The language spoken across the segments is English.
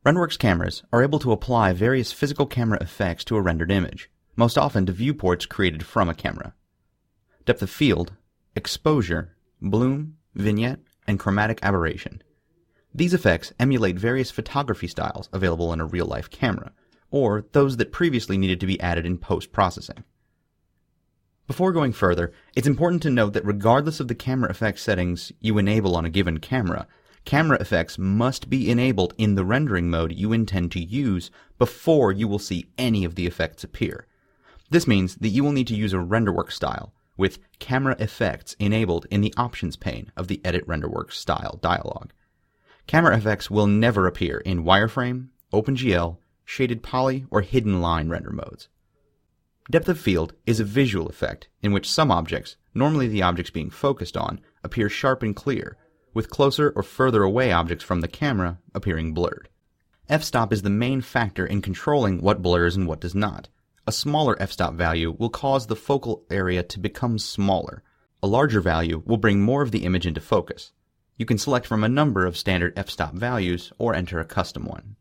Renderworks cameras are able to apply various physical camera effects to a rendered image, most often to viewports created from a camera. Depth of field, exposure, bloom, vignette, and chromatic aberration. These effects emulate various photography styles available in a real-life camera, or those that previously needed to be added in post-processing. Before going further, it's important to note that regardless of the camera effect settings you enable on a given camera, camera effects must be enabled in the rendering mode you intend to use before you will see any of the effects appear. This means that you will need to use a Renderworks style, with camera effects enabled in the options pane of the Edit Renderworks style dialog. Camera effects will never appear in wireframe, OpenGL, shaded poly, or hidden line render modes. Depth of field is a visual effect in which some objects, normally the objects being focused on, appear sharp and clear, with closer or further away objects from the camera appearing blurred. F-stop is the main factor in controlling what blurs and what does not. A smaller f-stop value will cause the focal area to become smaller. A larger value will bring more of the image into focus. You can select from a number of standard f-stop values or enter a custom one.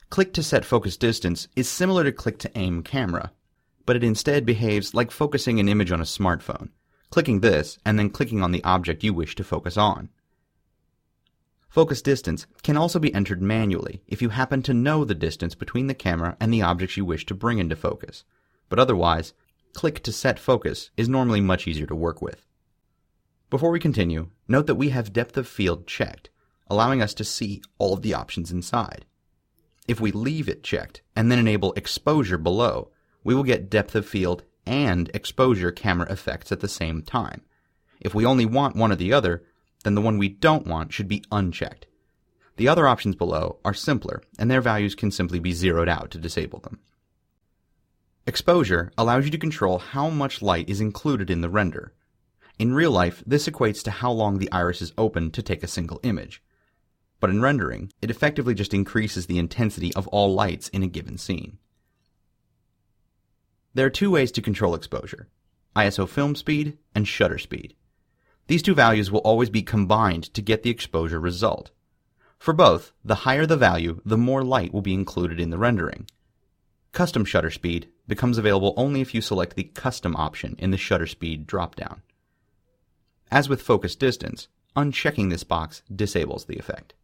Click to set focus distance is similar to click to aim camera, but it instead behaves like focusing an image on a smartphone, clicking this and then clicking on the object you wish to focus on. Focus distance can also be entered manually if you happen to know the distance between the camera and the objects you wish to bring into focus, but otherwise, click to set focus is normally much easier to work with. Before we continue, note that we have depth of field checked, allowing us to see all of the options inside. If we leave it checked and then enable exposure below, we will get depth of field and exposure camera effects at the same time. If we only want one or the other, then the one we don't want should be unchecked. The other options below are simpler, and their values can simply be zeroed out to disable them. Exposure allows you to control how much light is included in the render. In real life, this equates to how long the iris is open to take a single image. But in rendering, it effectively just increases the intensity of all lights in a given scene. There are two ways to control exposure: ISO film speed and shutter speed. These two values will always be combined to get the exposure result. For both, the higher the value, the more light will be included in the rendering. Custom shutter speed becomes available only if you select the custom option in the shutter speed dropdown. As with focus distance, unchecking this box disables the effect.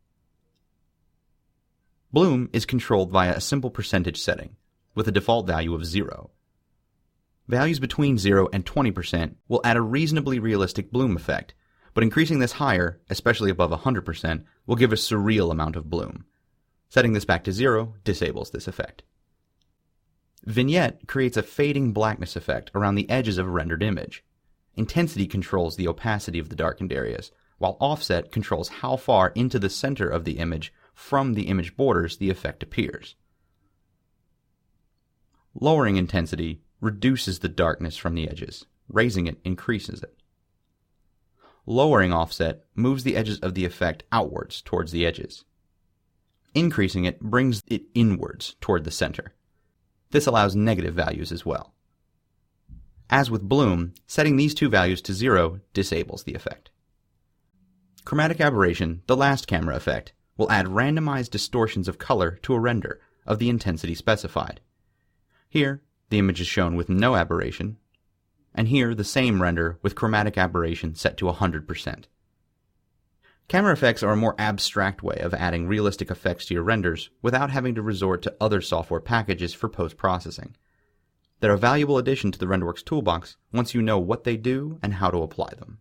Bloom is controlled via a simple percentage setting, with a default value of 0. Values between 0 and 20% will add a reasonably realistic bloom effect, but increasing this higher, especially above 100%, will give a surreal amount of bloom. Setting this back to 0 disables this effect. Vignette creates a fading blackness effect around the edges of a rendered image. Intensity controls the opacity of the darkened areas, while offset controls how far into the center of the image from the image borders the effect appears. Lowering intensity reduces the darkness from the edges. Raising it increases it. Lowering offset moves the edges of the effect outwards towards the edges. Increasing it brings it inwards toward the center. This allows negative values as well. As with bloom, setting these two values to 0 disables the effect. Chromatic aberration, the last camera effect, will add randomized distortions of color to a render of the intensity specified. Here, the image is shown with no aberration, and here the same render with chromatic aberration set to 100%. Camera effects are a more abstract way of adding realistic effects to your renders without having to resort to other software packages for post-processing. They're a valuable addition to the Renderworks toolbox once you know what they do and how to apply them.